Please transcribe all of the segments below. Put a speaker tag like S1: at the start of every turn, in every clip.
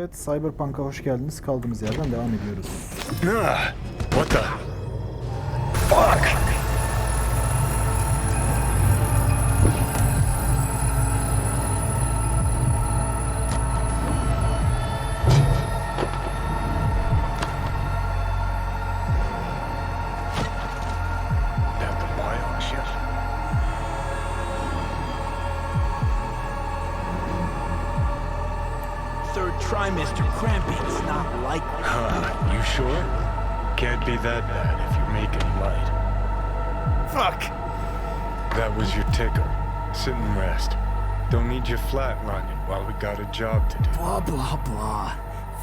S1: Evet, Cyberpunk'a hoş geldiniz. Kaldığımız yerden devam ediyoruz.
S2: What the fuck?
S3: Trimester cramping's not likely.
S2: You sure? Can't be that bad if you're making light.
S3: Fuck!
S2: That was your ticker. Sit and rest. Don't need you flatlining while we got a job to do.
S3: Blah, blah, blah.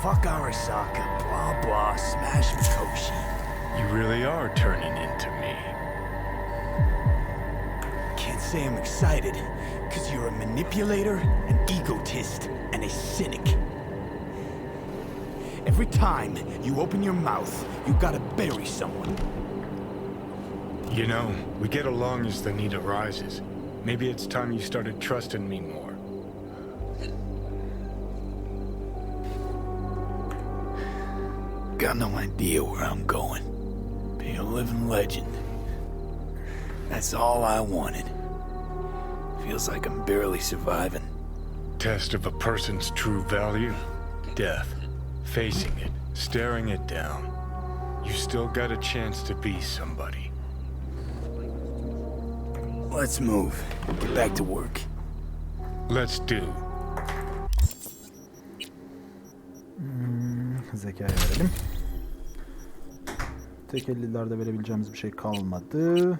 S3: Fuck Arasaka. Blah, blah. Smash Mikoshi.
S2: You really are turning into me.
S3: Can't say I'm excited, because you're a manipulator, an egotist, and a cynic. Every time you open your mouth, you gotta bury someone.
S2: You know, we get along as the need arises. Maybe it's time you started trusting me more.
S3: Got no idea where I'm going. Be a living legend. That's all I wanted. Feels like I'm barely surviving.
S2: Test of a person's true value? Death. Facing it, staring it down. You still got a chance to be somebody.
S3: Let's move. Get back to work.
S2: Let's do.
S1: Zekaya verelim. Tek ellilerde verebileceğimiz bir şey kalmadı.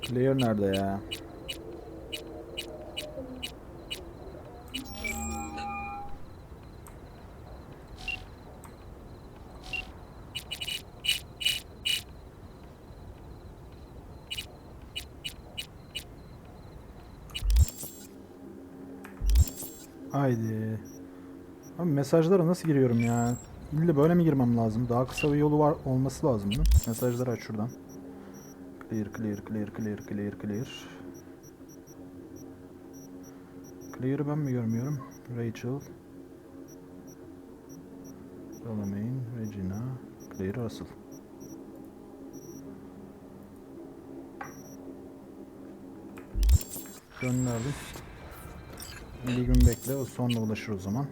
S1: Player nerede ya? Haydi. Abi mesajlara nasıl giriyorum ya? İlle böyle mi girmem lazım? Daha kısa bir yolu var olması lazım değil mi? Mesajları aç şuradan. Clear. Clear'ı ben mi görmüyorum? Rachel. Romain, Regina. Clear asıl. Gönderdim. Bir gün bekle, o sonra ulaşır o zaman.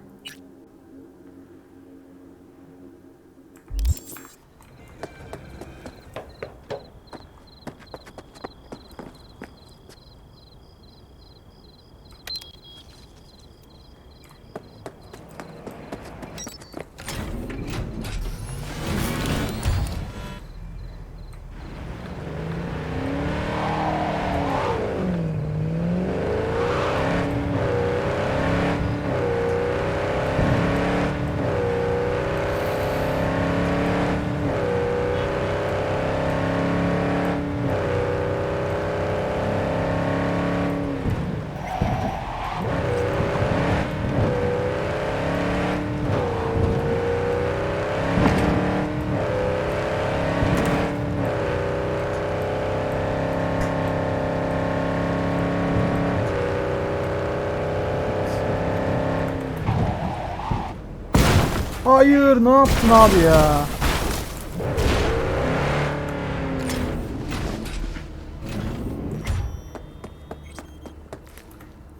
S1: Hayır, ne yaptın abi ya?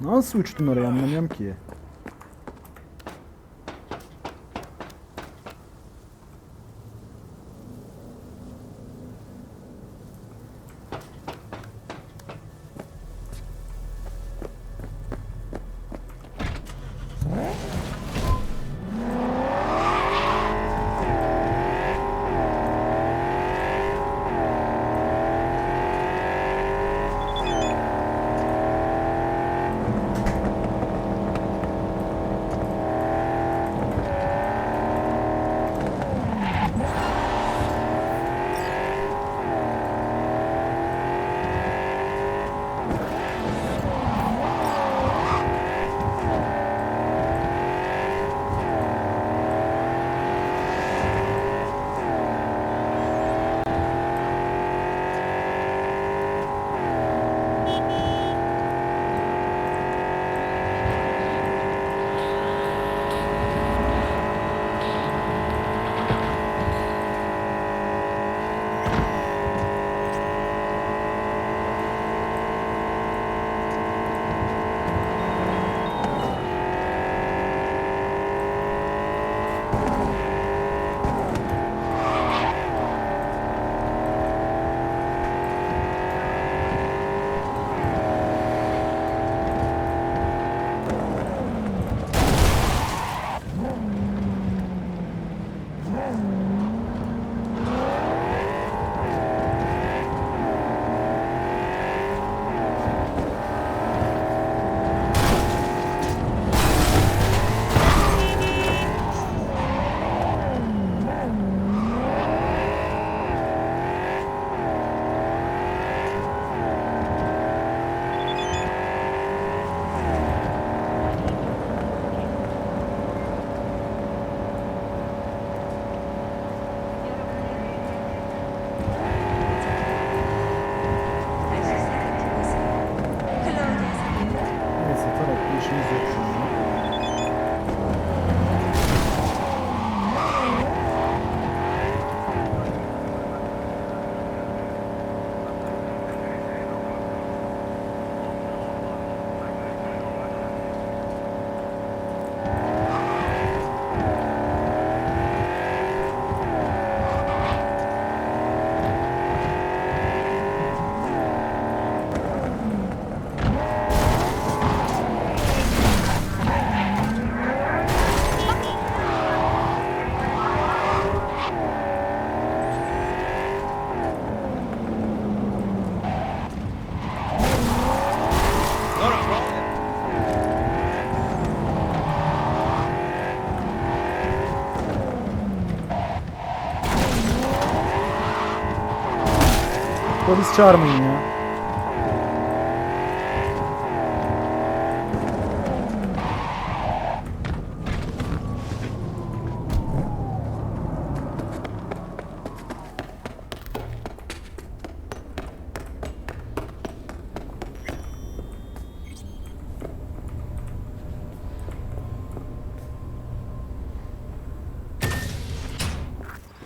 S1: Nasıl uçtun oraya, anlamıyorum ki. Polis çağırmayın ya.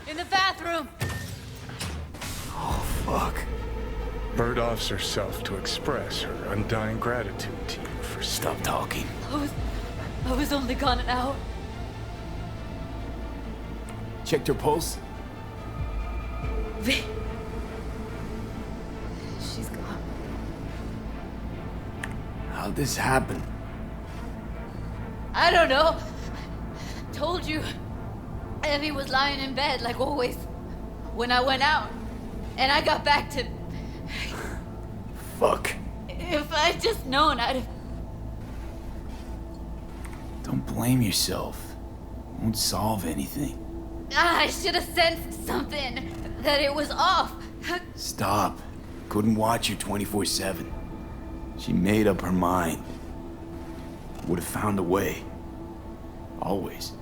S4: In the bathroom!
S3: Oh, fuck.
S2: Bird offs herself to express her undying gratitude to you for
S3: Stop talking.
S4: I was only gone an hour.
S3: Checked her pulse?
S4: V. She's gone.
S3: How'd this happen?
S4: I don't know. Told you. Evie was lying in bed like always. When I went out. And I got back to...
S3: Fuck.
S4: If I'd just known, I'd have...
S3: Don't blame yourself. Won't solve anything.
S4: I should have sensed something. That it was off.
S3: Stop. Couldn't watch her 24/7. She made up her mind. Would have found a way. Always.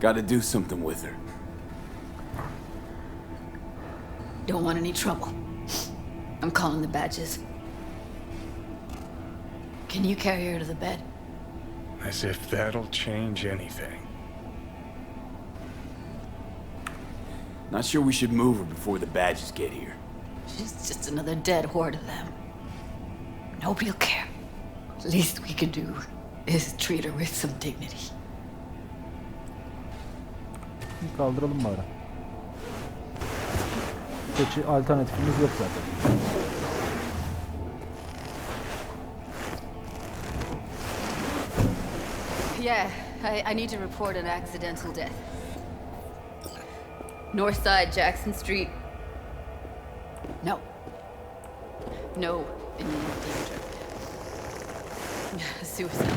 S3: Gotta do something with her.
S4: Don't want any trouble. I'm calling the badges. Can you carry her to the bed?
S2: As if that'll change anything.
S3: Not sure we should move her before the badges get here.
S4: She's just another dead whore to them. Nobody'll care. Least we can do is treat her with some dignity.
S1: Kaldıralım bari. Hiç alternatifimiz yok zaten.
S4: Yeah, I need to report an accidental death. North side, Jackson Street. No. No imminent danger. Suicide.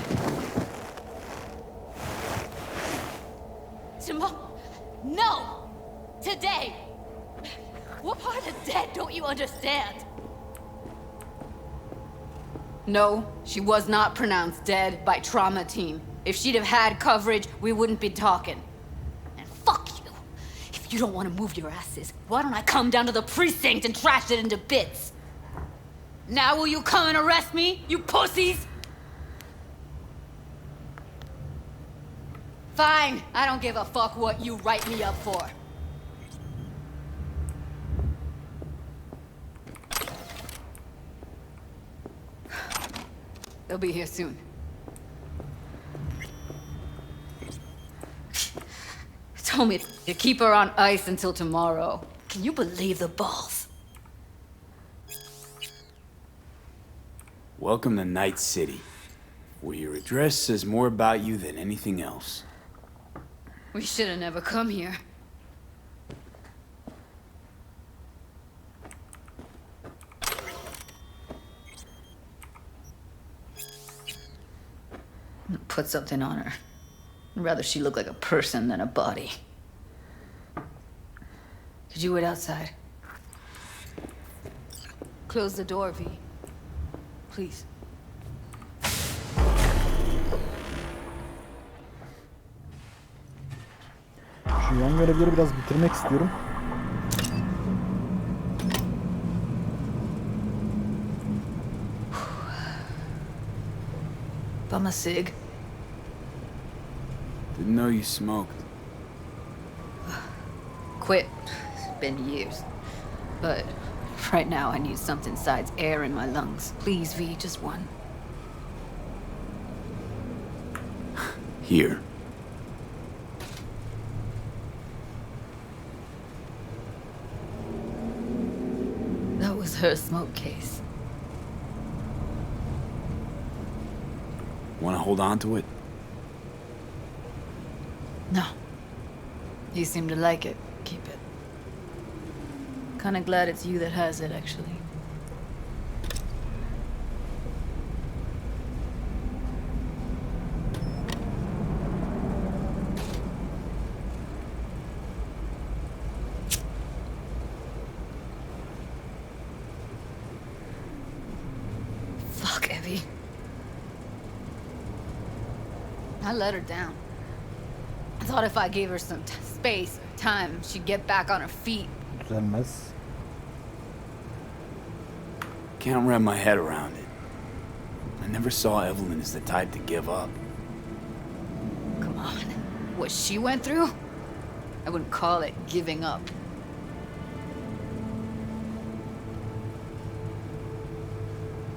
S4: Tomorrow. No! Today! What part of dead don't you understand? No, she was not pronounced dead by trauma team. If she'd have had coverage, we wouldn't be talking. And fuck you. If you don't want to move your asses, why don't I come down to the precinct and trash it into bits? Now will you come and arrest me, you pussies? Fine, I don't give a fuck what you write me up for. They'll be here soon. Told me to keep her on ice until tomorrow. Can you believe the balls?
S3: Welcome to Night City, where your address says more about you than anything else.
S4: We should have never come here. Put something on her. I'd rather she look like a person than a body. Could you wait outside? Close the door, V. Please.
S1: Şu yan görevleri biraz bitirmek istiyorum.
S4: Bum a cig.
S3: Didn't know you smoked.
S4: Quit. It's been years. But right now I need something besides air in my lungs. Please, V, just one.
S3: Here.
S4: That was her smoke case.
S3: Want to hold on to it?
S4: No. You seem to like it. Keep it. Kinda glad it's you that has it, actually. I let her down. I thought if I gave her some space or time, she'd get back on her feet.
S1: Düzelmez.
S3: Can't wrap my head around it. I never saw Evelyn as the type to give up.
S4: Come on. What she went through? I wouldn't call it giving up.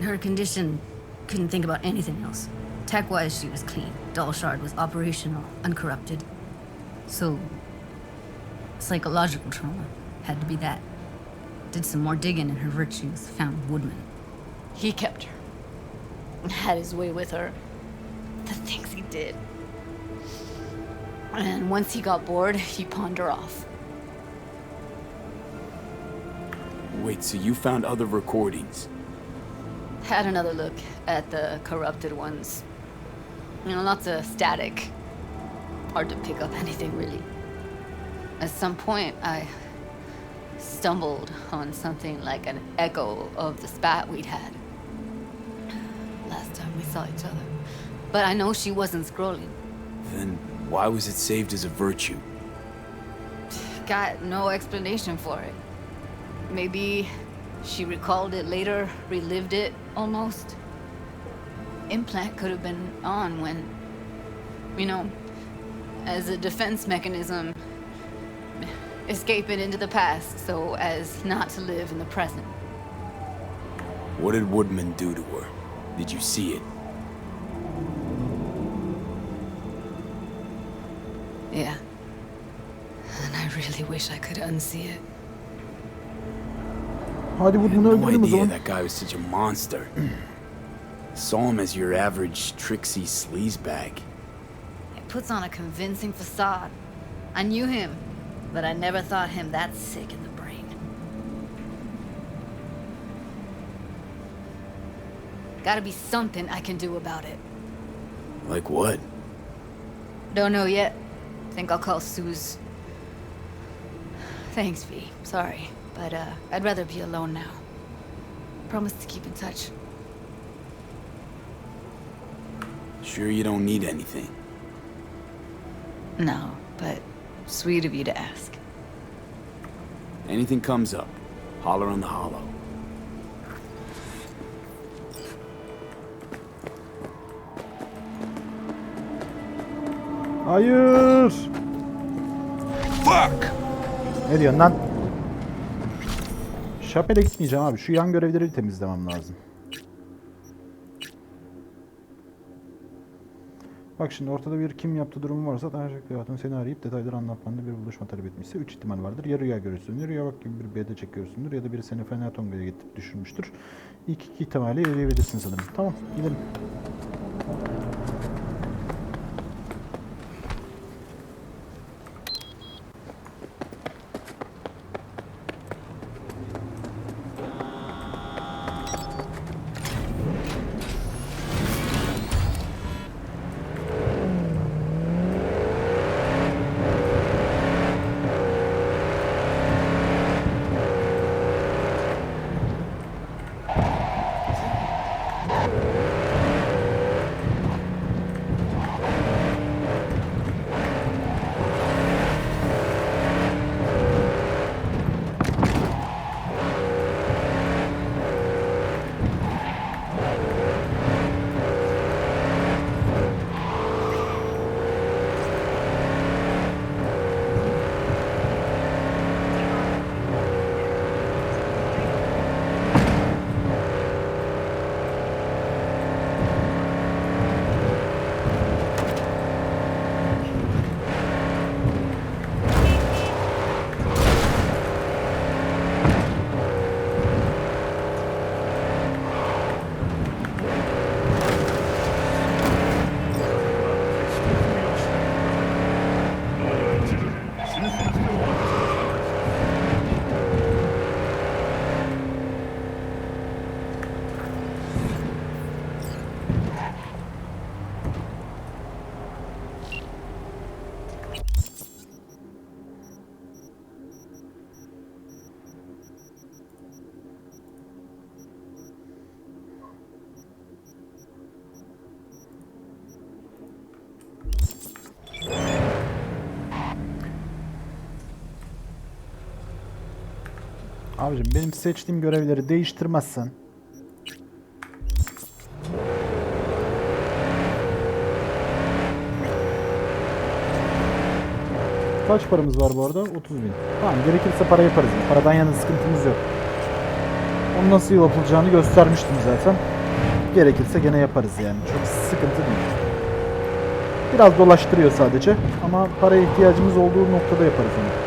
S5: Her condition, couldn't think about anything else. Tech-wise, she was clean. Doll Shard was operational, uncorrupted. So, psychological trauma had to be that. Did some more digging in her virtues, found Woodman.
S4: He kept her. Had his way with her. The things he did. And once he got bored, he pawned her off.
S3: Wait, so you found other recordings?
S4: Had another look at the corrupted ones. You know, lots of static. Hard to pick up anything, really. At some point, I stumbled on something like an echo of the spat we'd had. Last time we saw each other. But I know she wasn't scrolling.
S3: Then why was it saved as a virtue?
S4: Got no explanation for it. Maybe she recalled it later, relived it, almost. Implant could have been on when, you know, as a defense mechanism, escaping into the past so as not to live in the present.
S3: What did Woodman do to her? Did you see it?
S4: Yeah. And I really wish I could unsee it.
S1: Hadi
S3: I had
S1: Woodman'ı
S3: no
S1: öldürelim o
S3: idea
S1: zaman.
S3: that guy was such a monster. Saw him as your average tricksy sleazebag.
S4: He puts on a convincing facade. I knew him, but I never thought him that sick in the brain. Gotta be something I can do about it.
S3: Like what?
S4: Don't know yet. Think I'll call Suze. Thanks, V. Sorry, but I'd rather be alone now. Promise to keep in touch.
S3: Sure you don't need anything?
S4: No, but sweet of you to ask.
S3: Anything comes up, holler on the hollow.
S1: Hayır.
S2: Fuck!
S1: Ne diyorsun lan? Şapel'e gitmeyeceğim abi. Şu yan görevleri temizlemem lazım. Bak şimdi ortada bir kim yaptı durumu varsa tanışıklı hayatın seni arayıp detayları anlatmanda bir buluşma talep etmişse 3 ihtimal vardır. Ya rüya görürsündür, ya bak gibi bir bede çekiyorsundur ya da biri seni fena tongaya getirip düşürmüştür. İlk iki ihtimali eleyebilirsin sanırım. Tamam, gidelim. Abicim benim seçtiğim görevleri değiştirmezsen kaç paramız var bu arada? 30.000. Tamam, gerekirse para yaparız. Paradan yana sıkıntımız yok. Onu nasıl yapılacağını göstermiştim zaten. Gerekirse gene yaparız yani. Çok sıkıntı değil. Biraz dolaştırıyor sadece ama paraya ihtiyacımız olduğu noktada yaparız onu.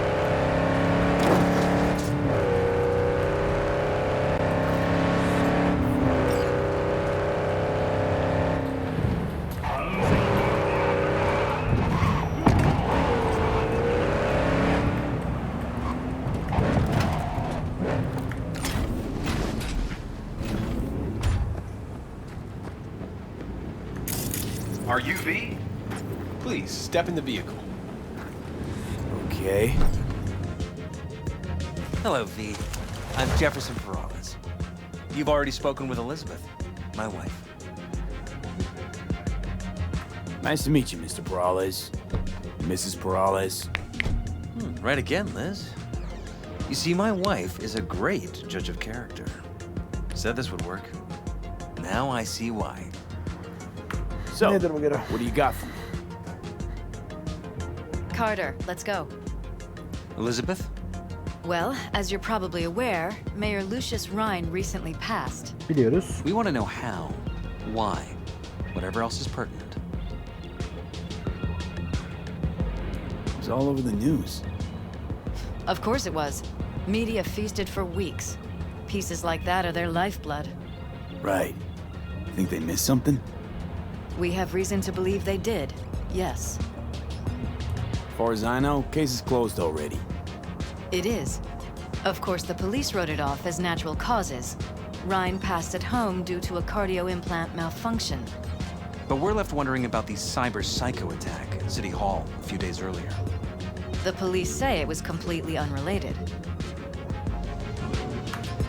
S6: Are you V? Please, step in the vehicle.
S3: Okay.
S7: Hello, V. I'm Jefferson Peralez. You've already spoken with Elizabeth, my wife.
S3: Nice to meet you, Mr. Peralez. Mrs. Peralez.
S7: Right again, Liz. You see, my wife is a great judge of character. Said this would work. Now I see why.
S3: So,
S1: Nedir bu görev?
S3: what do you got for me?
S8: Carter, let's go.
S7: Elizabeth?
S8: Well, as you're probably aware, Mayor Lucius Rhine recently passed.
S1: Biliyoruz.
S7: We want to know how, why, whatever else is pertinent.
S3: It was all over the news.
S8: Of course it was. Media feasted for weeks. Pieces like that are their lifeblood.
S3: Right. Think they missed something?
S8: We have reason to believe they did, yes.
S3: As far as I know, case is closed already.
S8: It is. Of course, the police wrote it off as natural causes. Rhine passed at home due to a cardio implant malfunction.
S7: But we're left wondering about the cyber psycho attack at City Hall a few days earlier.
S8: The police say it was completely unrelated.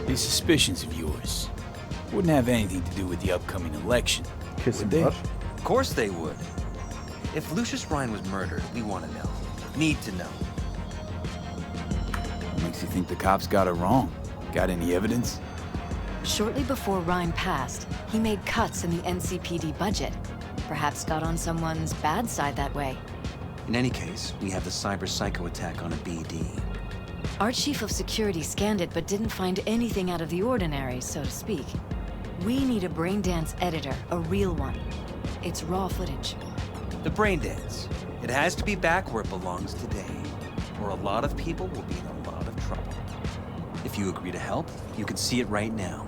S3: These suspicions of yours wouldn't have anything to do with the upcoming election.
S1: Kesin
S3: Would they?
S1: var.
S7: Of course they would. If Lucius Rhine was murdered, we want to know. Need to know.
S3: What makes you think the cops got it wrong? Got any evidence?
S8: Shortly before Rhine passed, he made cuts in the NCPD budget. Perhaps got on someone's bad side that way.
S7: In any case, we have the cyber psycho attack on a BD.
S8: Our chief of security scanned it but didn't find anything out of the ordinary, so to speak. We need a braindance editor, a real one. It's raw footage.
S7: The brain dance. It has to be back where it belongs today, or a lot of people will be in a lot of trouble. If you agree to help, you can see it right now.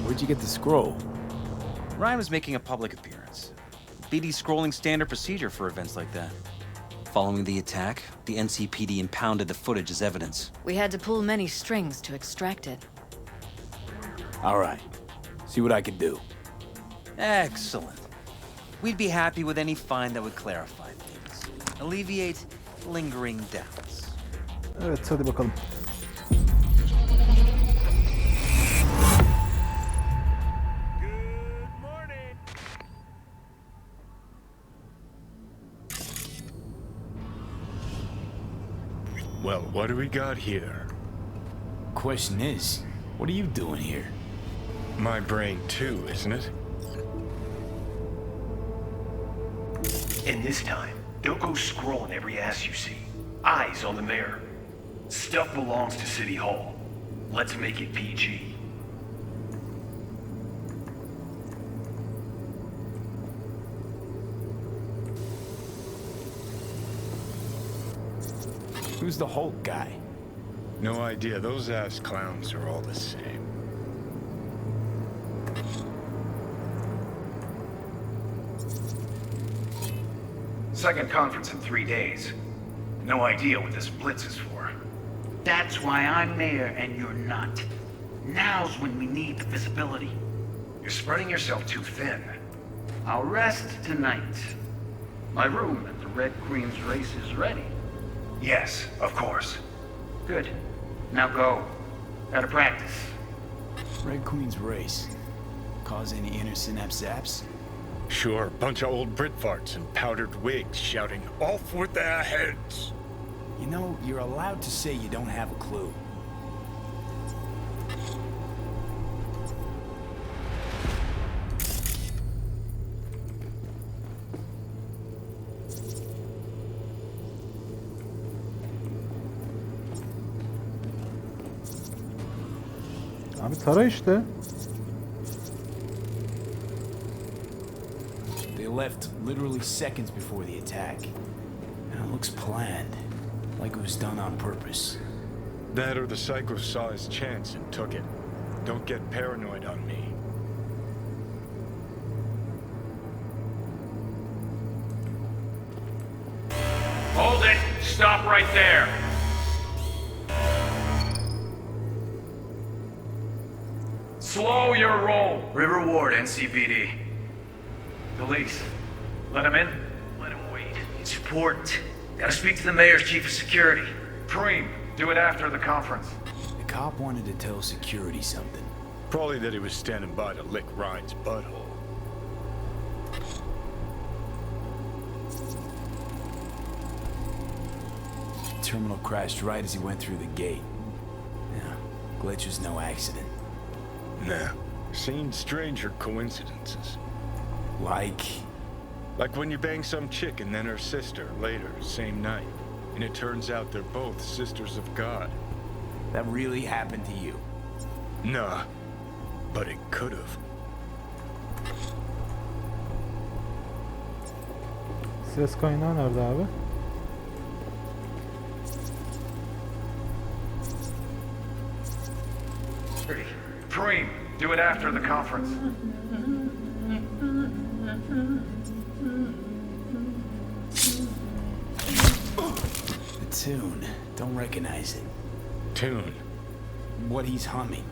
S3: Where'd you get the scroll?
S7: Ryan was making a public appearance. BD scrolling standard procedure for events like that. Following the attack, the NCPD impounded the footage as evidence.
S8: We had to pull many strings to extract it.
S3: All right. See what I can do.
S7: Excellent. We'd be happy with any find that would clarify things. Alleviate lingering doubts.
S1: Evet, hadi bakalım.
S2: Well, what do we got here?
S3: Question is, what are you doing here?
S2: My brain too, isn't it?
S6: And this time, don't go scrolling every ass you see. Eyes on the mayor. Stuff belongs to City Hall. Let's make it PG.
S3: Who's the Hulk guy?
S2: No idea. Those ass clowns are all the same.
S6: Second conference in 3 days. No idea what this blitz is for.
S9: That's why I'm mayor and you're not. Now's when we need the visibility.
S6: You're spreading yourself too thin.
S9: I'll rest tonight. My room at the Red Queen's race is ready.
S6: Yes, of course.
S9: Good. Now go. Gotta practice.
S3: Red Queen's race. Cause any intersynapse zaps?
S2: Sure, bunch of old Brit farts in powdered wigs shouting, "Off with their heads!"
S3: You know, you're allowed to say you don't have a clue.
S1: Abi tara işte.
S3: They left literally seconds before the attack. And it looks planned, like it was done on purpose.
S2: That or the psycho saw his chance and took it. Don't get paranoid on me.
S6: Hold it! Stop right there! Slow your roll! River Ward, NCPD. Police. Let him in? Let him wait. It's important. Gotta speak to the mayor's chief of security. Preem, do it after the conference.
S3: The cop wanted to tell security something.
S2: Probably that he was standing by to lick Ryan's butthole.
S3: The terminal crashed right as he went through the gate. Yeah, glitch was no accident.
S2: Nah. Seen stranger coincidences.
S3: Like
S2: Like when you bang some chick and then her sister later, same night. And it turns out they're both sisters of God.
S3: that really happened to you.
S2: Nah. But it could've.
S1: Ses kaynağı nerede abi?
S6: Preem, do it after the conference.
S3: The tune, don't recognize it.
S2: Tune.
S3: What he's humming.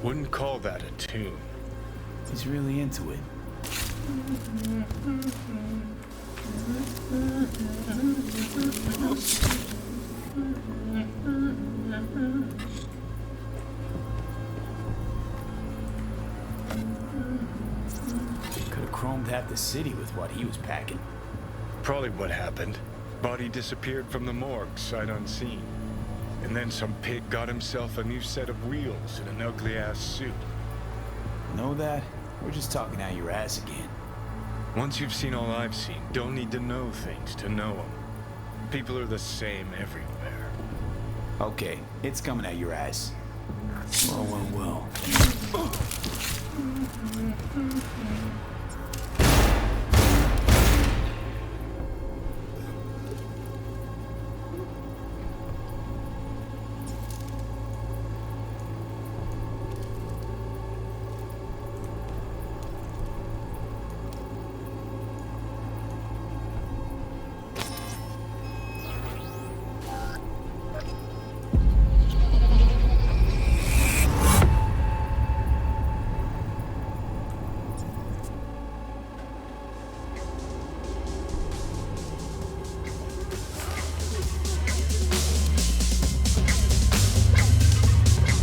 S2: Wouldn't call that a tune.
S3: He's really into it. Could have chromed half the city with what he was packing.
S2: Probably what happened. Body disappeared from the morgue, sight unseen. And then some pig got himself a new set of wheels and an ugly-ass suit.
S3: Know that? We're just talking out your ass again.
S2: Once you've seen all I've seen, don't need to know things to know them. People are the same everywhere.
S3: Okay, it's coming out your ass. Well.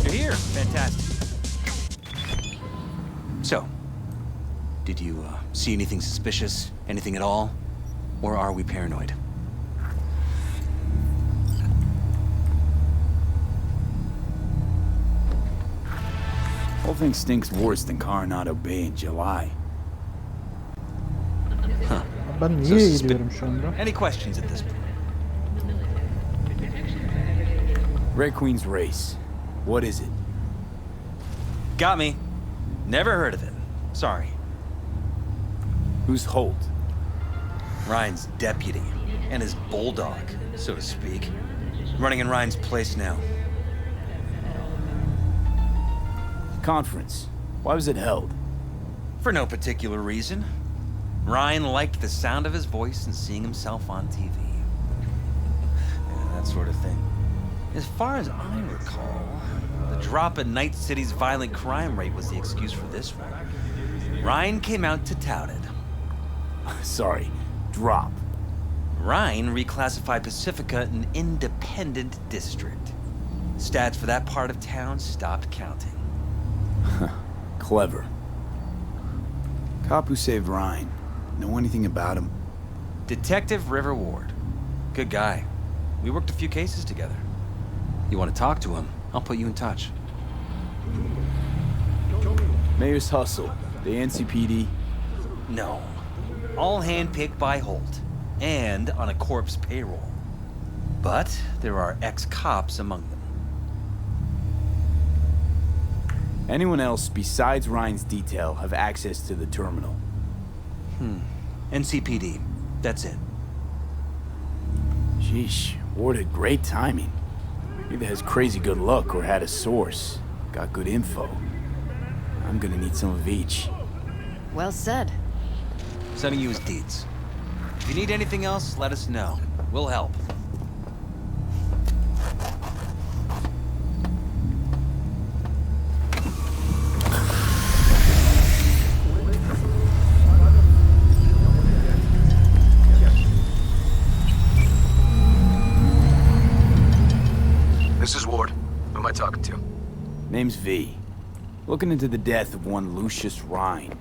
S7: You're here. Fantastic. So, did you see anything suspicious? Anything at all? Or are we paranoid?
S3: Whole thing stinks worse than Coronado Bay in July.
S1: Ben
S7: So
S1: niye eğiliyorum şu anda?
S7: Any questions at this point?
S3: Red Queen's race. What is it?
S7: Got me. Never heard of it. Sorry.
S3: Who's Holt?
S7: Ryan's deputy. And his bulldog, so to speak. Running in Ryan's place now.
S3: Conference. Why was it held?
S7: For no particular reason. Ryan liked the sound of his voice and seeing himself on TV. Yeah, that sort of thing. As far as I recall, the drop in Night City's violent crime rate was the excuse for this one. Ryan came out to tout it.
S3: Sorry, drop.
S7: Ryan reclassified Pacifica an independent district. Stats for that part of town stopped counting.
S3: Clever. Cop who saved Ryan. Know anything about him?
S7: Detective River Ward. Good guy. We worked a few cases together. You want to talk to him? I'll put you in touch.
S3: Mayor's Hustle, the NCPD.
S7: No. All handpicked by Holt. And on a corpse payroll. But there are ex-cops among them.
S3: Anyone else besides Ryan's detail have access to the terminal?
S7: NCPD. That's it.
S3: Sheesh, Ward had great timing. Either has crazy good luck or had a source. Got good info. I'm gonna need some of each.
S8: Well said.
S7: Sending you his deeds. If you need anything else, let us know. We'll help.
S10: This is Ward. Who am I talking to?
S3: Name's V. Looking into the death of one Lucius Ryan.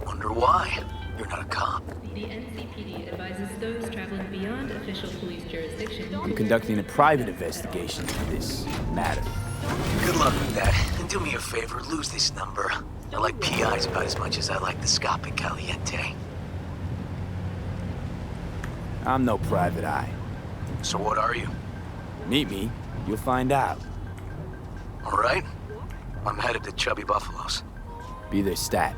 S10: Wonder why? You're not a cop.
S11: The NCPD advises those traveling beyond official police jurisdiction.
S3: I'm conducting a private investigation into this matter.
S10: Good luck with that. And do me a favor, lose this number. I like PIs about as much as I like the Scope Caliente.
S3: I'm no private eye.
S10: So what are you?
S3: Meet me, you'll find out.
S10: All right. I'm headed to Chubby Buffaloes.
S3: Be their stat.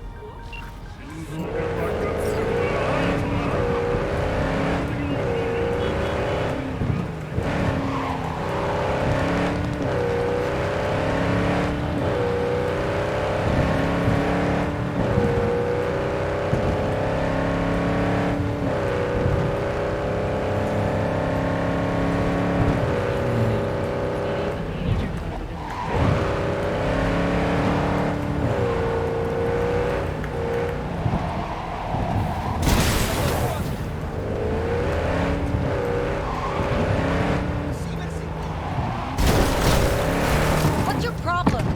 S4: What's your problem?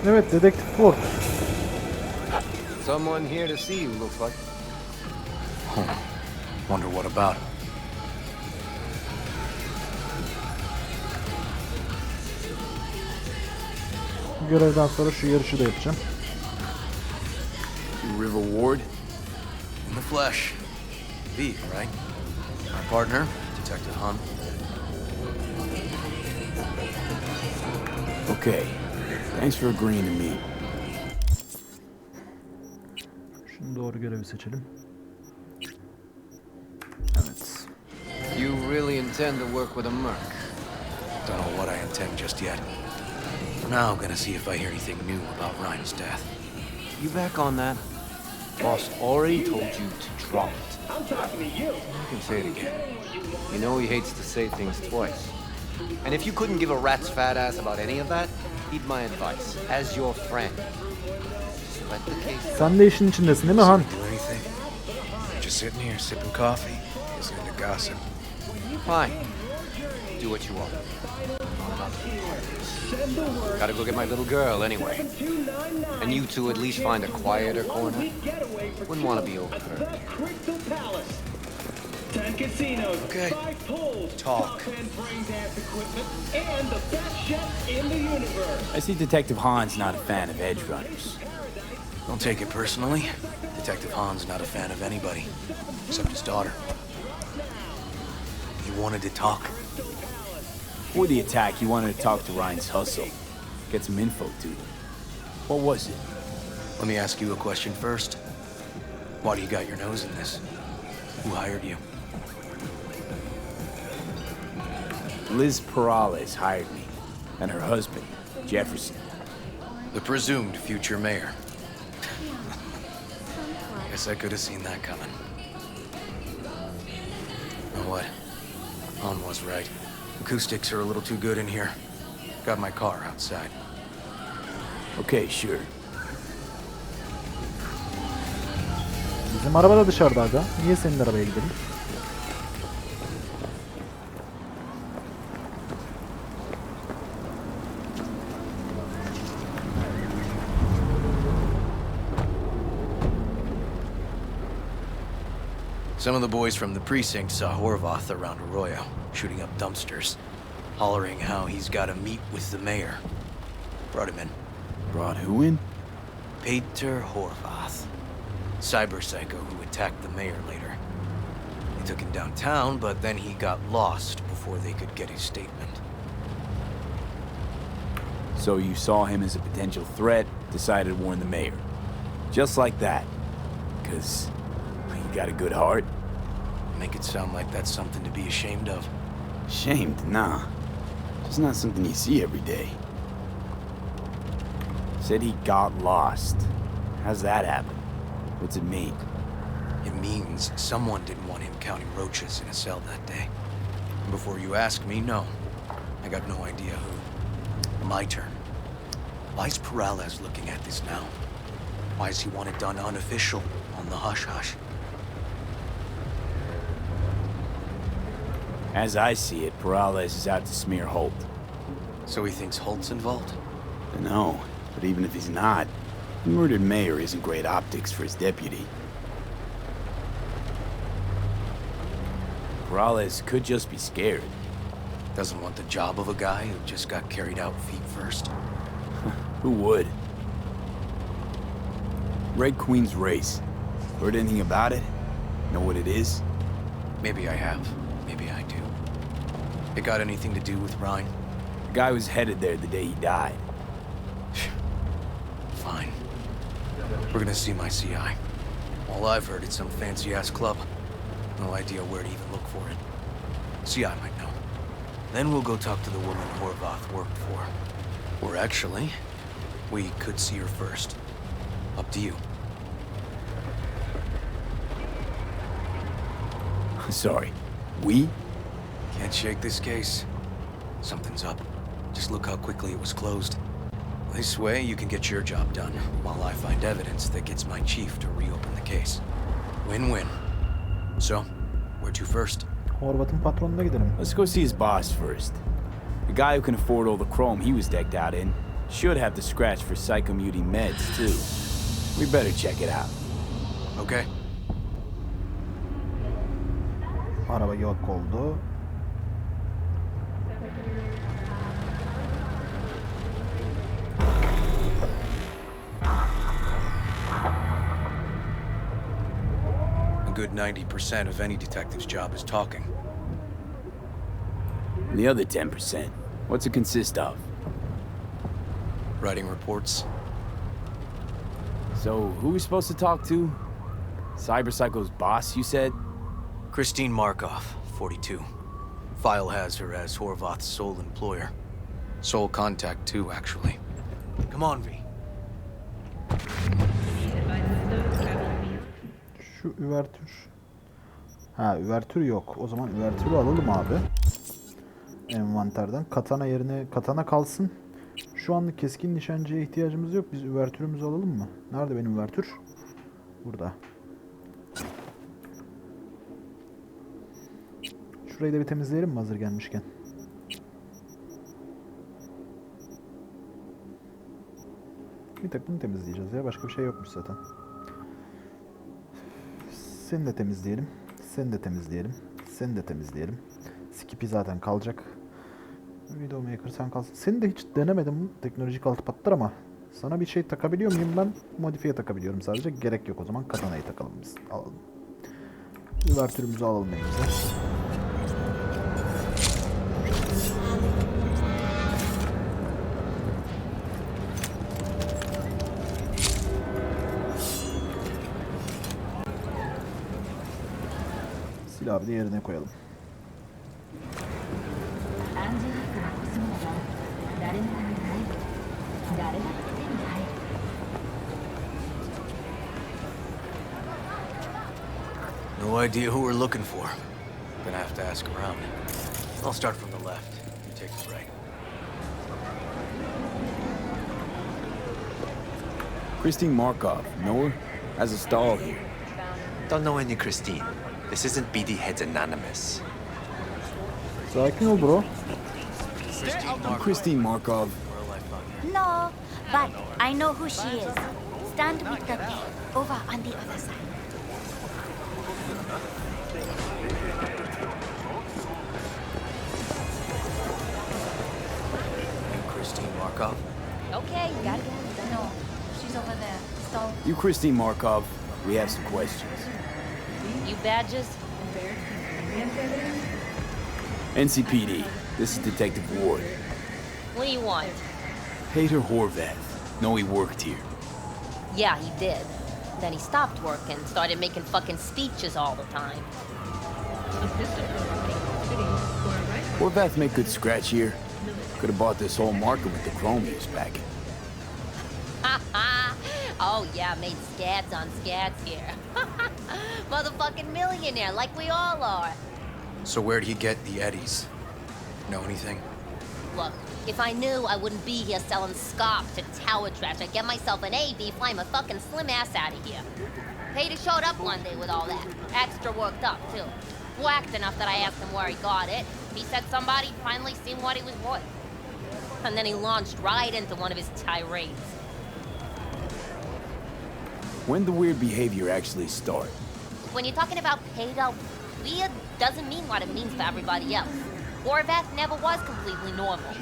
S1: Evet, Dedektif Ford.
S12: Someone here to see you, looks like.
S10: Wonder what about?
S1: Bu görevden sonra şu yarışı da yapacağım.
S3: You River Ward?
S10: In the flesh. V, right? Our partner, Detective Hunt.
S3: Okay. Thanks for agreeing to meet.
S1: Şimdi doğru görevi seçelim. Evet.
S12: You really intend to work with a merc?
S10: Don't know what I intend just yet. For now, I'm gonna see if I hear anything new about Ryan's death.
S12: You back on that? Boss already told you to drop it. You can say it again. You know he hates to say things twice. And if you couldn't give a rat's fat ass about any of that, heed my advice, as your friend. Just let the case...
S1: Sen de işin içindesin değil mi Han?
S10: Do anything? Just sitting here sipping coffee, listening to gossip.
S12: Fine. Do what you want. Gotta go get my little girl anyway. And you two at least find a quieter corner. Wouldn't want to be overheard.
S10: Okay. Talk.
S3: I see Detective Hahn's not a fan of edge runners.
S10: Don't take it personally. Detective Han's not a fan of anybody, except his daughter. He wanted to talk.
S3: Before the attack, he wanted to talk to Ryan's Hustle. Get some info to them. What was it?
S10: Let me ask you a question first. Why do you got your nose in this? Who hired you?
S3: Liz Perales hired me. And her husband, Jefferson.
S10: The presumed future mayor. Guess I could have seen that coming. You know what? On was right. Acoustics are a little too good in here. Got my car outside.
S3: Okay, sure.
S1: Bizim araba da dışarıda aga. Niye senin arabaya gidelim?
S10: Some of the boys from the precinct saw Horvath around Arroyo, shooting up dumpsters, hollering how he's got to meet with the mayor. Brought him in.
S3: Brought who in?
S10: Peter Horvath. Cyber psycho who attacked the mayor later. They took him downtown, but then he got lost before they could get his statement.
S3: So you saw him as a potential threat, decided to warn the mayor. Just like that. 'Cause you got a good heart.
S10: Make it sound like that's something to be ashamed of.
S3: Ashamed? Nah. Just not something you see every day. Said he got lost. How's that happen? What's it mean?
S10: It means someone didn't want him counting roaches in a cell that day. And before you ask me, no. I got no idea who. My turn. Why's Peralez looking at this now? Why does he want it done unofficial, on the hush-hush?
S3: As I see it, Peralez is out to smear Holt.
S10: So he thinks Holt's involved?
S3: No, but even if he's not, the murdered mayor isn't great optics for his deputy. Peralez could just be scared.
S10: Doesn't want the job of a guy who just got carried out feet first?
S3: Who would? Red Queen's race. Heard anything about it? Know what it is?
S10: Maybe I have. Maybe I do. It got anything to do with Ryan?
S3: The guy was headed there the day he died.
S10: Fine. We're gonna see my CI. All I've heard, it's some fancy-ass club. No idea where to even look for it. CI might know. Then we'll go talk to the woman Horvath worked for. Or actually, we could see her first. Up to you.
S3: Sorry. We?
S10: Can't shake this case. Something's up. Just look how quickly it was closed. This way, you can get your job done, while I find evidence that gets my chief to reopen the case. Win-win. So, where to first?
S1: Horvath'ın patronuna gidelim.
S3: Let's go see his boss first. The guy who can afford all the chrome he was decked out in should have the scratch for psychomuting meds, too. We better check it out.
S10: Okay.
S1: Araba yok oldu.
S10: A good 90% of any detective's job is talking.
S3: And the other 10%, what's it consist of?
S10: Writing reports.
S3: So, who are we supposed to talk to? Cyberpsycho's boss, you said?
S10: Christine Markov, 42. File has her as Horvath's sole employer. Sole contact, too, actually. Come on, V.
S1: Şu üvertür. Ha, üvertür yok. O zaman üvertürü alalım abi. Envanterden. Katana yerine katana kalsın. Şu anlık keskin nişancıya ihtiyacımız yok. Biz üvertürümüzü alalım mı? Nerede benim üvertür? Burada. Şurayı da bir temizleyelim mi hazır gelmişken? Bir tek bunu temizleyeceğiz ya. Başka bir şey yokmuş zaten. Seni de temizleyelim. Seni de temizleyelim. Seni de temizleyelim. Skippy zaten kalacak. Videomaker sen kalsın. Seni de hiç denemedim teknolojik altı patlar ama sana bir şey takabiliyor muyum ben? Modifiye takabiliyorum sadece. Gerek yok o zaman. Katanayı takalım biz. Alalım. Üvertürümüzü alalım elimize. Silahı da yerine koyalım.
S10: No idea who we're looking for. Gonna have to ask around. I'll start from the left. You take the right.
S3: Christine Markov, know her? Has a stall here.
S13: Don't know any Christine. This isn't BD Heads Anonymous.
S1: Sakin ol bro.
S3: Christine Markov.
S14: No, but I know who she is. Stand with the pig over on the other side.
S10: Christine Markov?
S14: Okay, you got it. No, she's over there. So,
S3: You Christine Markov, we have some questions.
S14: you badges?
S3: NCPD, this is Detective Ward.
S14: What do you want?
S3: Peter Horvath. Know he worked here.
S14: Yeah, he did. Then he stopped working, started making fucking speeches all the time.
S3: Horvath make good scratch here. Could have bought this whole market with the chrome he was packing.
S14: Oh yeah, made scads on scads here. Motherfucking millionaire, like we all are.
S10: So where'd he get the eddies? Know anything?
S14: Look, if I knew, I wouldn't be here selling scop to tower trash. I'd get myself an AB, fly my fucking slim ass out of here. Peter showed up one day with all that. Extra worked up, too. Whacked enough that I asked him where he got it. He said somebody finally seen what he was worth. And then he launched right into one of his tirades.
S3: When the weird behavior actually start?
S14: When you're talking about Peter, weird doesn't mean what it means for everybody else. Horvath never was completely normal.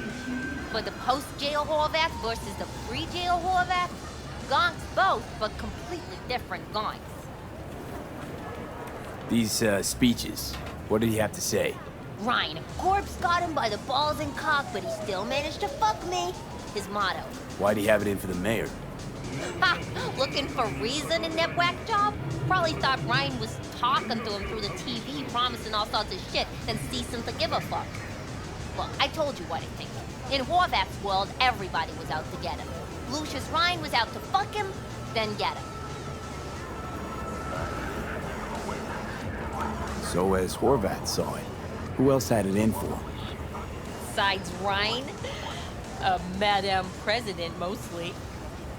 S14: But the post-jail Horvath versus the pre-jail Horvath, gonks both, but completely different gonks.
S3: These, speeches, what did he have to say?
S14: Ryan, Corpse got him by the balls and cock, but he still managed to fuck me. His motto.
S3: Why'd he have it in for the mayor?
S14: Ha! Looking for reason in that whack job? Probably thought Ryan was talking to him through the TV, promising all sorts of shit, then ceasing to give a fuck. Look, I told you what I think. In Horvath's world, everybody was out to get him. Lucius Ryan was out to fuck him, then get him.
S3: So as Horvath saw it, who else had it in for him?
S14: Besides Ryan, Madame President mostly.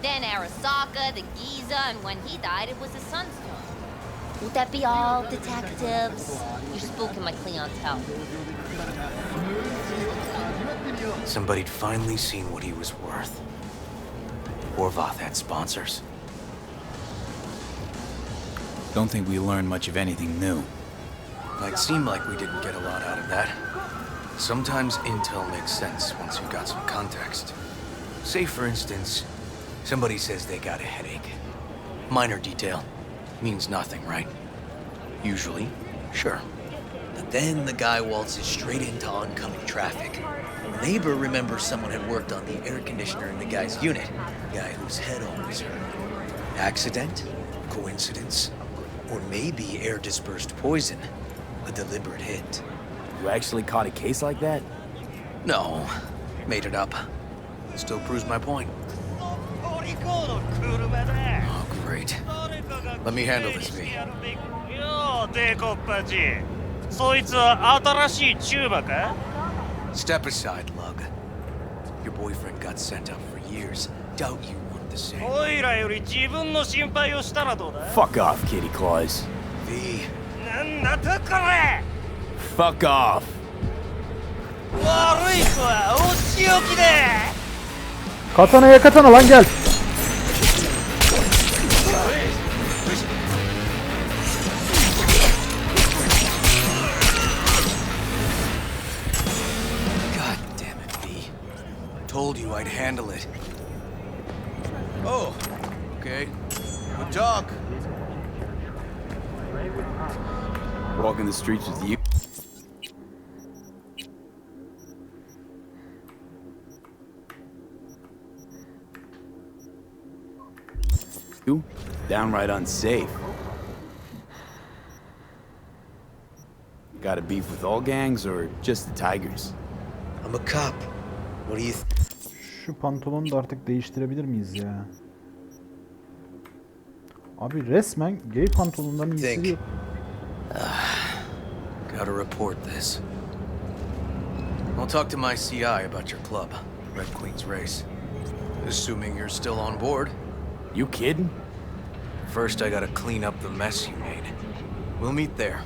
S14: Then Arasaka, the Giza, and when he died, it was his son's turn. Would that be all, detectives? You're spooking my clientele.
S10: Somebody'd finally seen what he was worth. Horvath had sponsors.
S3: Don't think we learned much of anything new.
S10: Might seem like we didn't get a lot out of that. Sometimes intel makes sense once you've got some context. Say, for instance, somebody says they got a headache. Minor detail. Means nothing, right? Usually, sure.
S15: But then the guy waltzes straight into oncoming traffic. A neighbor remembers someone had worked on the air conditioner in the guy's unit. The guy whose head always hurt. Accident? Coincidence? Or maybe air-dispersed poison. A deliberate hit.
S3: You actually caught a case like that?
S10: No. Made it up. Still proves my point. Oh, great. Let me handle this, V.
S16: よ、帝国パチ。そいつは新しいチューバか?
S10: Step aside, Lug. Your boyfriend got sent up for years. Doubt you want the same.
S16: おいらより自分の心配をしたらどうだ?
S3: Fuck off, Kitty Claus.
S10: V.
S16: なんだとこれ?
S3: Fuck off.
S16: 悪い子はお仕置きで.
S1: Katana'ya katana lan gel.
S10: God damn it, V. Told you I'd handle it.
S12: Oh, okay. Good talk.
S3: Walking the streets with you. You? Downright unsafe. Got a beef with all gangs or just the Tigers?
S15: I'm a cop. What do you
S1: Şu pantolonu da artık değiştirebilir miyiz ya? Abi resmen gay pantolonundan iyisi yok.
S10: Gotta report this. I'll talk to my CI about your club, Red Queen's Race. Assuming you're still on board.
S12: You kidding?
S10: First, I gotta clean up the mess you made. We'll meet there.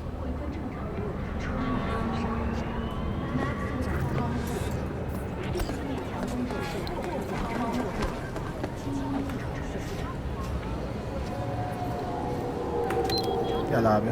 S1: Gel abi.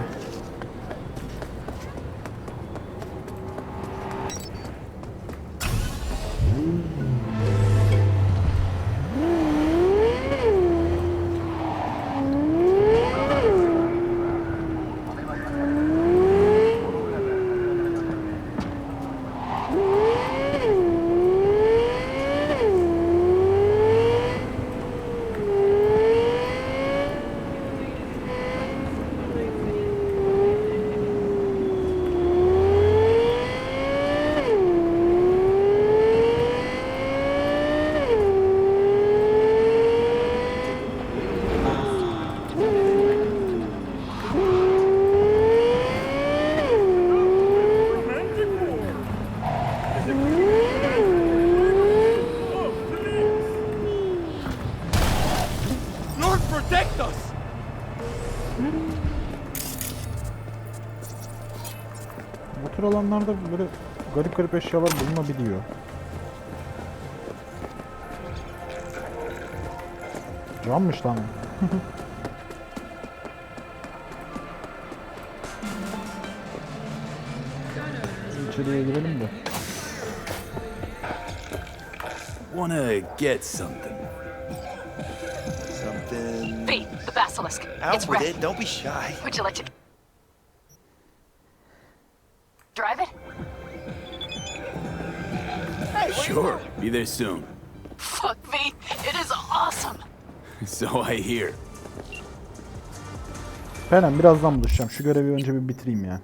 S1: Bu tür alanlarda böyle garip garip eşyalar bulunabiliyor. Cammış lan. İçeriye girelim de.
S3: Wanna get something.
S17: Something... V, the basilisk.
S13: Out
S17: It's
S13: with
S17: red.
S13: it, don't be shy.
S17: Would you like to... drive it? Hey,
S3: Sure, be there soon.
S17: Fuck, V. It is awesome.
S3: So I hear.
S1: Hemen birazdan buluşacağım. Şu görevi önce bir bitireyim ya.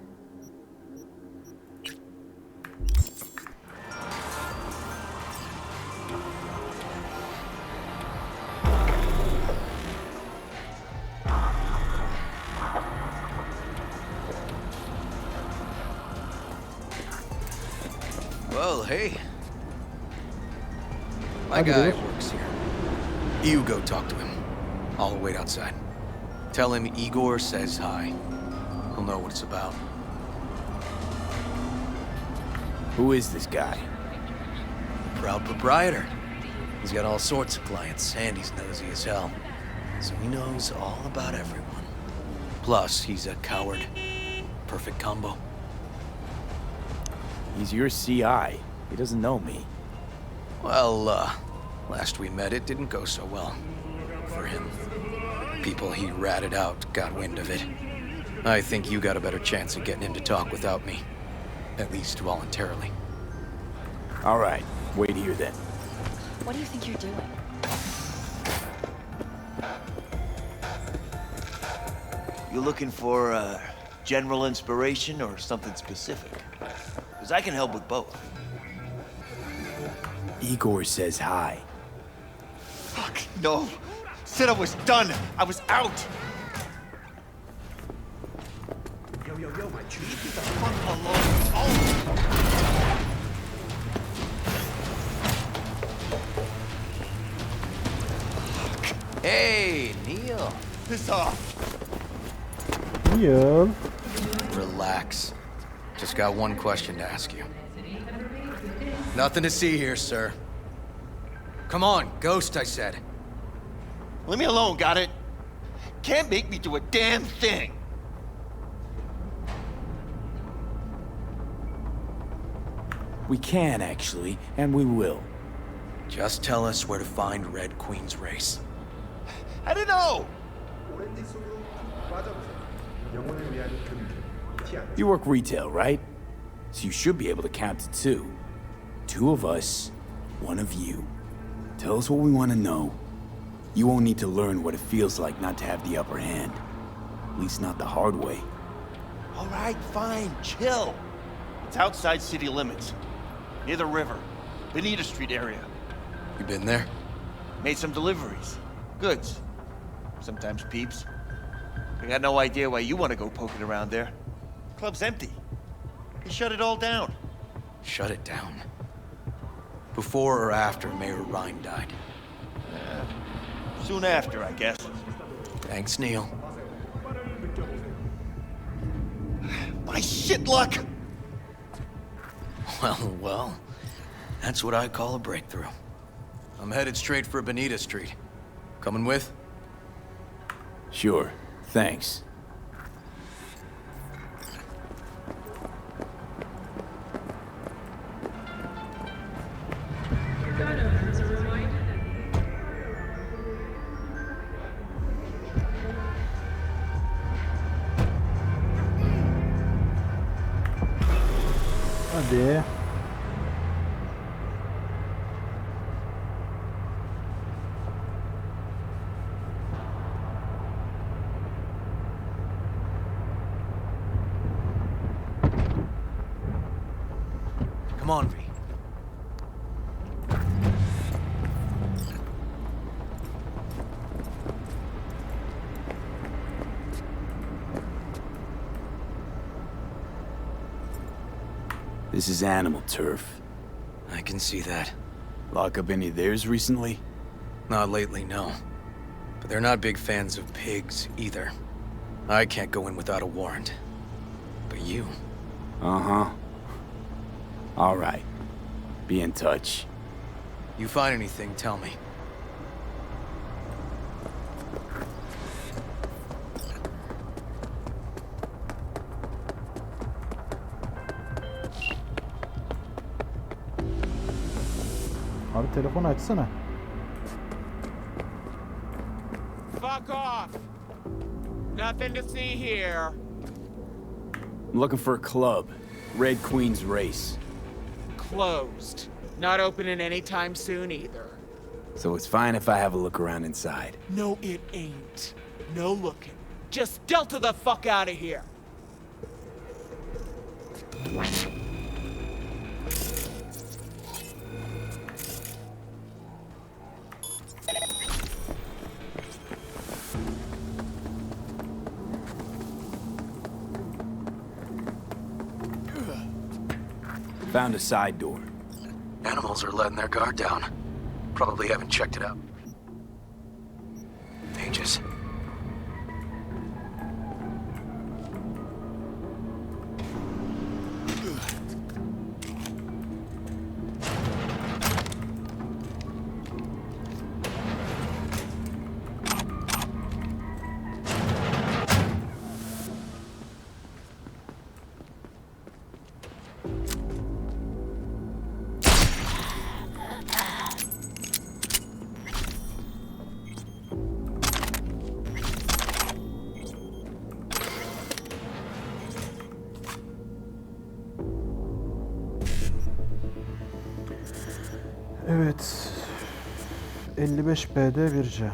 S10: Well, hey. My guy works here. You go talk to him. I'll wait outside. Tell him Igor says hi. He'll know what it's about.
S3: Who is this guy?
S10: Proud proprietor. He's got all sorts of clients, and he's nosy as hell. So he knows all about everyone. Plus, he's a coward. Perfect combo.
S3: He's your CI. He doesn't know me.
S10: Well, last we met, it didn't go so well. For him. People he ratted out got wind of it. I think you got a better chance of getting him to talk without me. At least voluntarily.
S3: All right, wait here then.
S8: What do you think you're doing?
S13: You looking for general inspiration or something specific? Because I can help with both.
S3: Igor says hi.
S13: Fuck, no. Said I was done. I was out. Yo, my tree. Leave the fuck alone. Oh.
S10: Hey, Neil.
S13: Piss off.
S1: Neil.
S10: Relax. Just got one question to ask you. Nothing to see here, sir. Come on, Ghost, I said.
S13: Leave me alone, got it? Can't make me do a damn thing.
S3: We can, actually, and we will.
S10: Just tell us where to find Red Queen's Race.
S13: I don't know.
S3: You work retail, right? So you should be able to count to two. Two of us, one of you. Tell us what we want to know. You won't need to learn what it feels like not to have the upper hand. At least not the hard way.
S13: All right, fine, chill. It's outside city limits. Near the river. Benita Street area.
S10: You been there?
S13: Made some deliveries. Goods. Sometimes peeps. I got no idea why you want to go poking around there. Club's empty. He shut it all down.
S10: Shut it down? Before or after Mayor Ryan died?
S13: Soon after, I guess.
S10: Thanks, Neil.
S13: My shit luck!
S10: Well, that's what I call a breakthrough. I'm headed straight for Bonita Street. Coming with?
S3: Sure, thanks.
S1: Hadi.
S10: Come on, V.
S3: This is animal turf.
S10: I can see that.
S3: Lock up any of theirs recently?
S10: Not lately, no. But they're not big fans of pigs, either. I can't go in without a warrant. But you...
S3: Uh-huh. All right. Be in touch.
S10: You find anything, tell me.
S1: Abi telefonu açsana.
S18: Fuck off! Nothing to see here.
S3: I'm looking for a club. Red Queen's Race.
S18: Closed. Not opening anytime soon either.
S3: So it's fine if I have a look around inside.
S18: No, it ain't. No looking. Just Delta the fuck out of here.
S3: Found a side door.
S10: Animals are letting their guard down. Probably haven't checked it out. Ages.
S1: Evet. 55B'de 1C.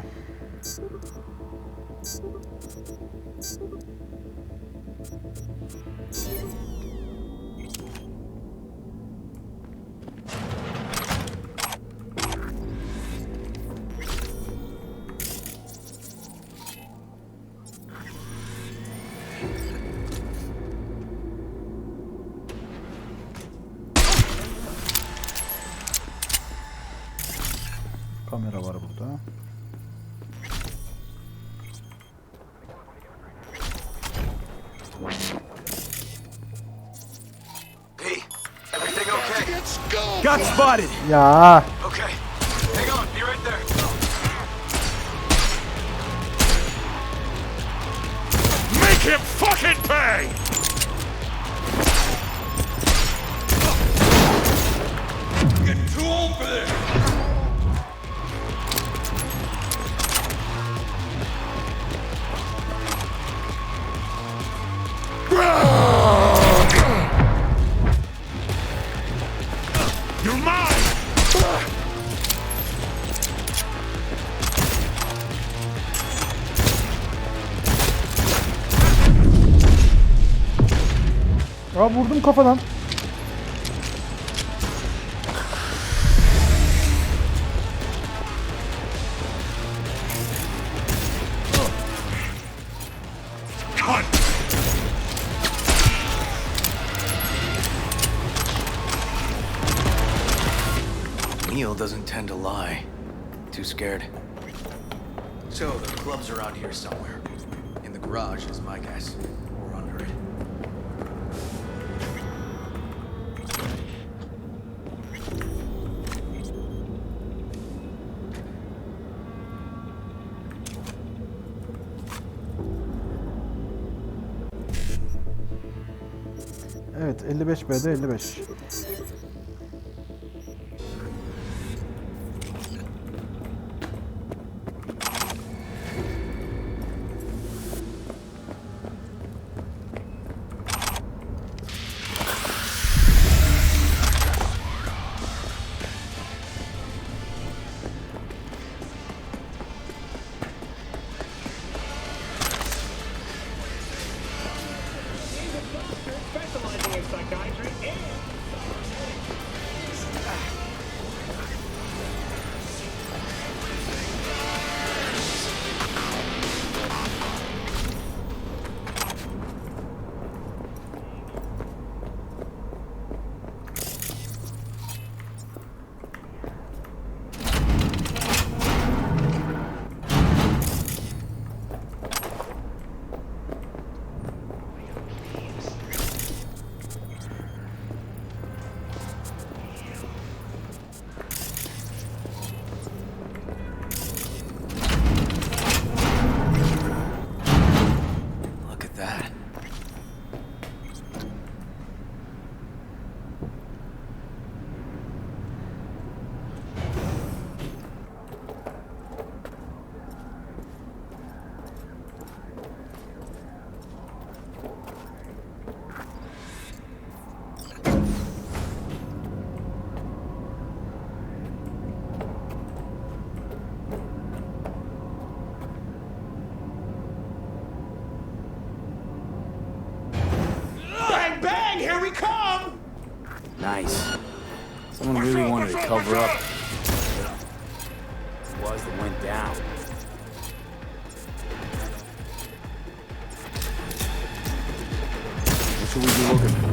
S1: Kamera var burada.
S10: Hey, everything okay?
S3: Got spotted!
S1: Ya.
S10: Okay, hang on, be right there.
S2: Make him fucking pay!
S13: Getting too old for this!
S2: You're mine!
S1: Ya vurdum kafadan.
S10: Too scared. So, the club's around here somewhere. In the garage is my guess. Or under it.
S1: Evet, 55B'de 55.
S12: Nice. Someone really wanted to cover up. It was that went down. What should we be looking for?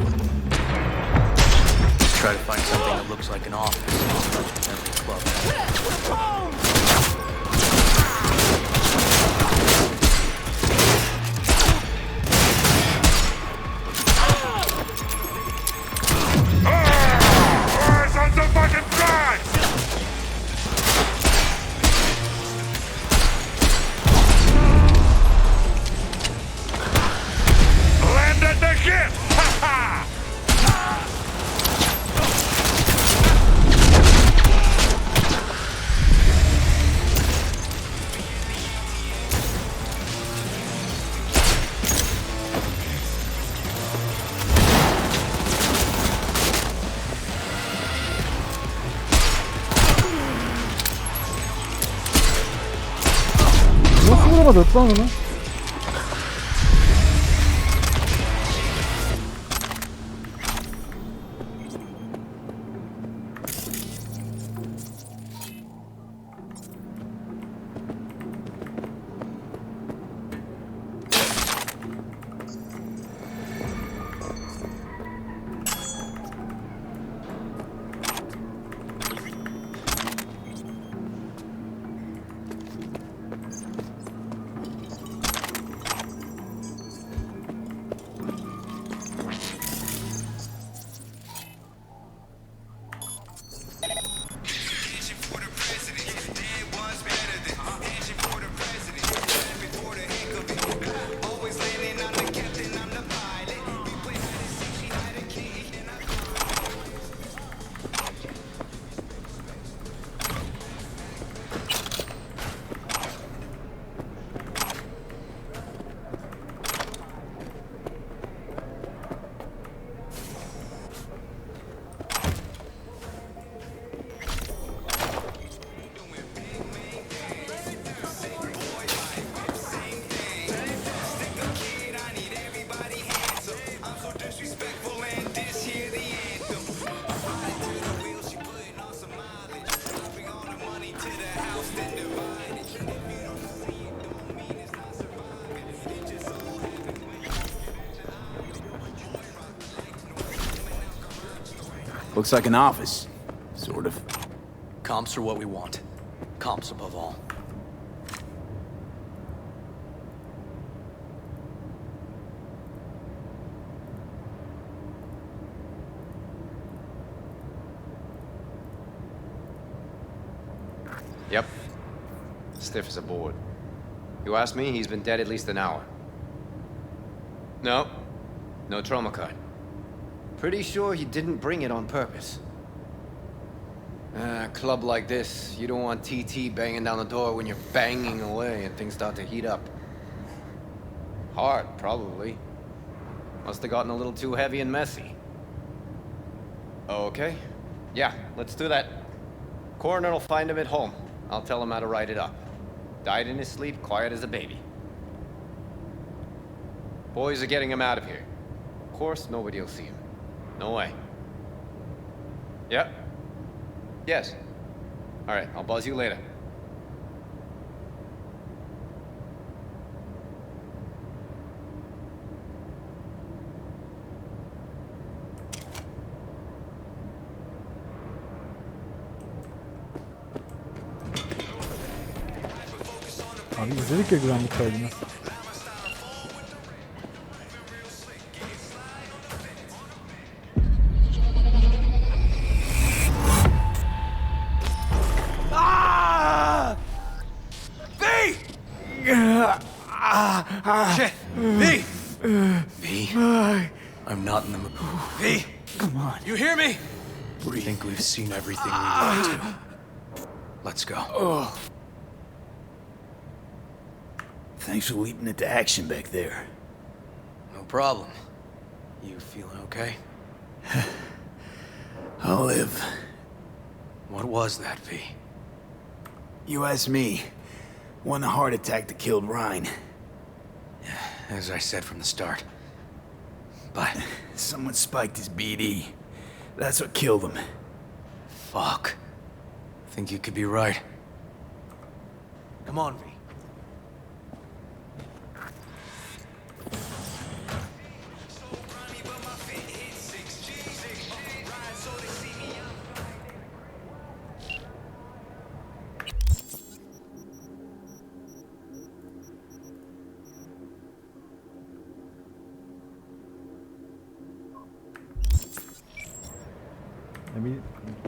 S10: Try to find something that looks like an office. Every club.
S1: Nasıl vuramadı lan onu?
S12: Looks like an office. Sort of.
S10: Comps are what we want. Comps above all.
S12: Yep. Stiff as a board. You ask me, he's been dead at least an hour. No. No trauma card. Pretty sure he didn't bring it on purpose. A club like this, you don't want TT banging down the door when you're banging away and things start to heat up. Hard, probably. Must have gotten a little too heavy and messy. Okay. Yeah, let's do that. Coroner will find him at home. I'll tell him how to write it up. Died in his sleep, quiet as a baby. Boys are getting him out of here. Of course, nobody will see him. No way. Yep. Yes. All right, I'll buzz you later.
S1: Abi izledik ya güvenlik kaydını.
S10: Shit! V! V? I'm not in the mood. V!
S15: Come on.
S10: You hear me?
S15: Breathe.
S10: I think we've seen everything we need to. Let's go.
S3: Thanks for leaping into action back there.
S10: No problem. You feeling okay?
S3: I'll live.
S10: What was that, V?
S3: You ask me. One heart attack that killed Ryan.
S10: As I said from the start. But
S3: someone spiked his BD. That's what killed him.
S10: Fuck. I think you could be right. Come on, V.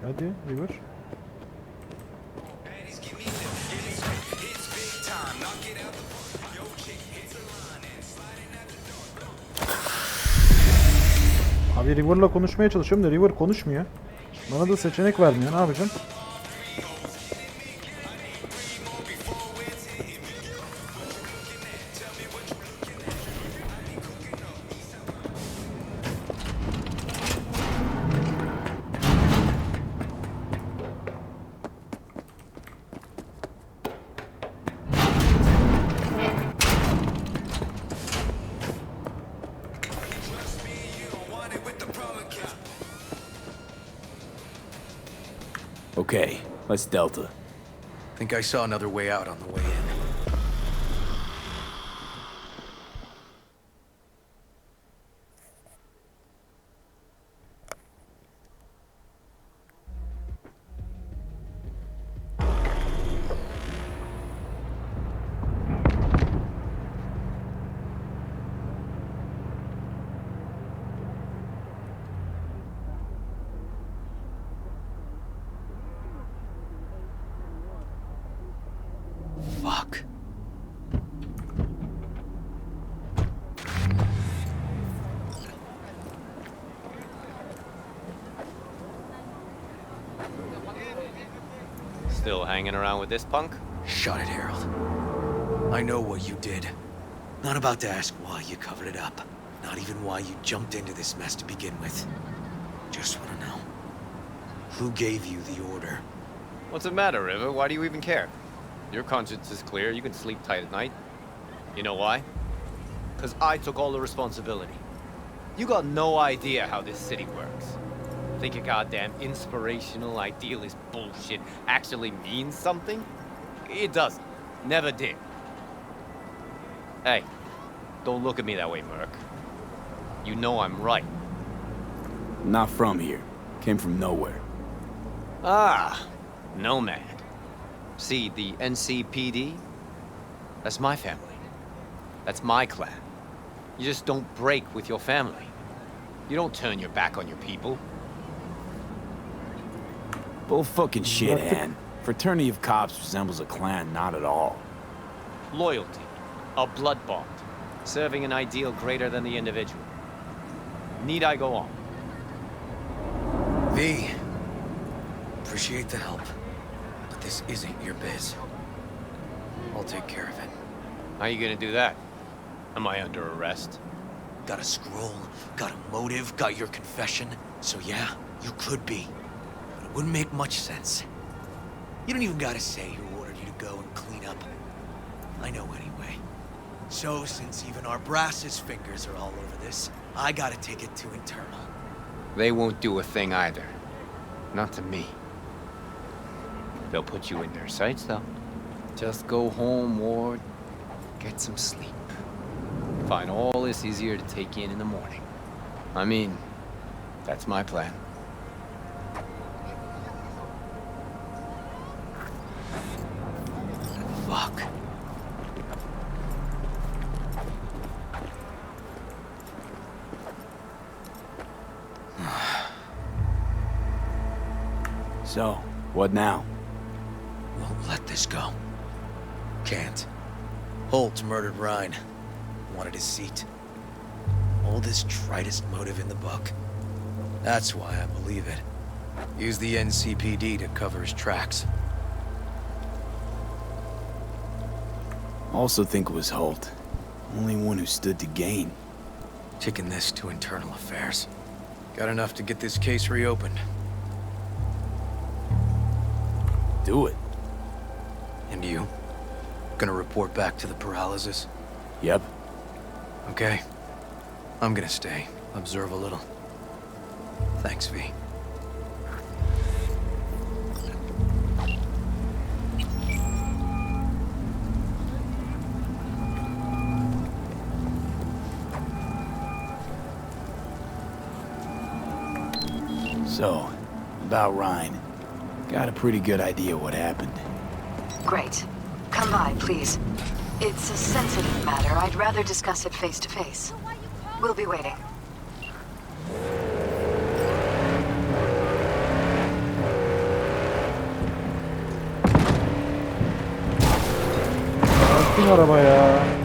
S1: Hadi River. Abi River'la konuşmaya çalışıyorum da River konuşmuyor. Bana da seçenek vermiyor. Ne yapacağım?
S3: Okay, let's Delta.
S10: Think I saw another way out on the way in. Fuck.
S12: Still hanging around with this punk?
S15: Shut it, Harold. I know what you did. Not about to ask why you covered it up. Not even why you jumped into this mess to begin with. Just want to know. Who gave you the order?
S12: What's the matter, River? Why do you even care? Your conscience is clear. You can sleep tight at night. You know why? Because I took all the responsibility. You got no idea how this city works. Think your goddamn inspirational, idealist bullshit actually means something? It doesn't. Never did. Hey, don't look at me that way, Merc. You know I'm right.
S3: Not from here. Came from nowhere.
S12: Ah, nomad. See, the NCPD? That's my family. That's my clan. You just don't break with your family. You don't turn your back on your people.
S3: Bull fucking shit, Han. Fraternity of cops resembles a clan, not at all.
S12: Loyalty. A blood bond. Serving an ideal greater than the individual. Need I go on?
S15: V. Appreciate the help. But this isn't your biz. I'll take care of it.
S12: How you gonna do that? Am I under arrest?
S15: Got a scroll, got a motive, got your confession. So yeah, you could be. But it wouldn't make much sense. You don't even gotta say who ordered you to go and clean up. I know anyway. So, since even our brass's fingers are all over this, I gotta take it to internal.
S12: They won't do a thing either. Not to me. They'll put you in their sights, though. Just go home, Ward. Get some sleep. Find all this easier to take in the morning. I mean, that's my plan.
S15: Fuck.
S3: So, what now?
S15: Won't let this go. Can't. Holt murdered Ryan. Wanted his seat. Oldest, tritest motive in the book. That's why I believe it. Use the NCPD to cover his tracks.
S3: Also think it was Holt. Only one who stood to gain.
S15: Taking this to internal affairs. Got enough to get this case reopened.
S3: Do it.
S15: And you? Gonna report back to the paralysis?
S3: Yep.
S15: Okay. I'm gonna stay. Observe a little. Thanks, V.
S3: So, about Ryan. Got a pretty good idea what happened.
S17: Great. Come by, please. It's a sensitive matter. I'd rather discuss it face to face. We'll be waiting.
S1: Sakin arabaya.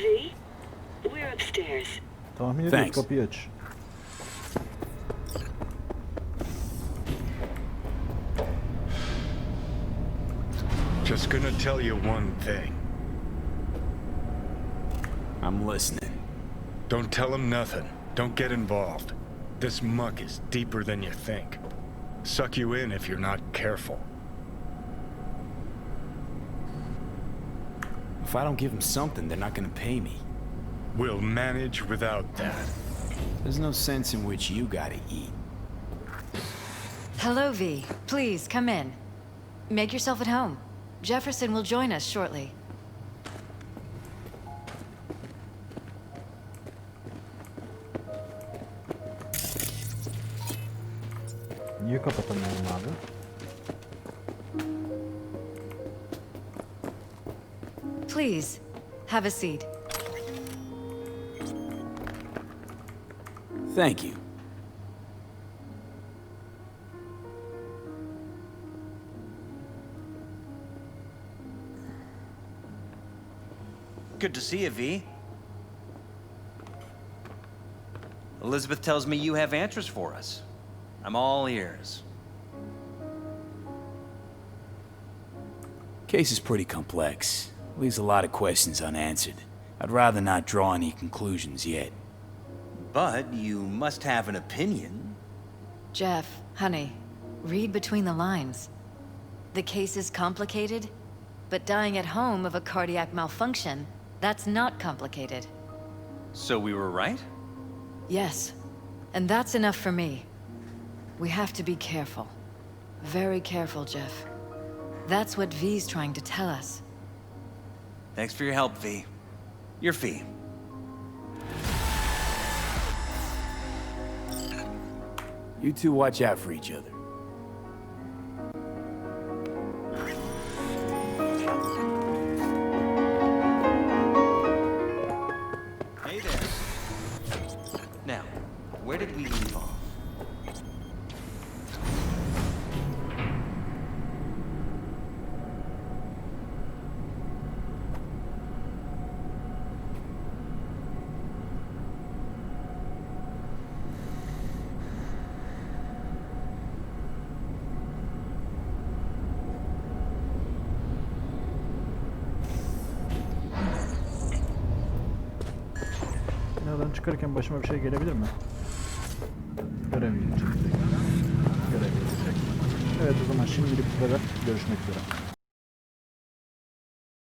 S19: V, we're upstairs.
S1: Tahmin ediyoruz, kapıyı aç.
S2: Just gonna tell you one thing.
S3: I'm listening.
S2: Don't tell him nothing. Don't get involved. This muck is deeper than you think. Suck you in if you're not careful.
S3: If I don't give them something, they're not gonna pay me.
S2: We'll manage without that.
S3: There's no sense in which you gotta eat.
S8: Hello, V. Please, come in. Make yourself at home. Jefferson will join us shortly.
S1: Niye kapatamıyorum abi?
S8: Please, have a seat.
S3: Thank you.
S7: Good to see you, V. Elizabeth tells me you have answers for us. I'm all ears.
S3: Case is pretty complex. Leaves a lot of questions unanswered. I'd rather not draw any conclusions yet.
S7: But you must have an opinion.
S8: Jeff, honey, read between the lines. The case is complicated, but dying at home of a cardiac malfunction, that's not complicated.
S7: So we were right?
S8: Yes, and that's enough for me. We have to be careful. Very careful, Jeff. That's what V's trying to tell us.
S7: Thanks for your help, V. Your fee.
S3: You two watch out for each other.
S7: Hey there. Now, where did we leave off?
S1: Binadan çıkarken başıma bir şey gelebilir mi? Görev gelecek. Görev gelecek. Evet, o zaman şimdilik bu kadar. Görüşmek üzere.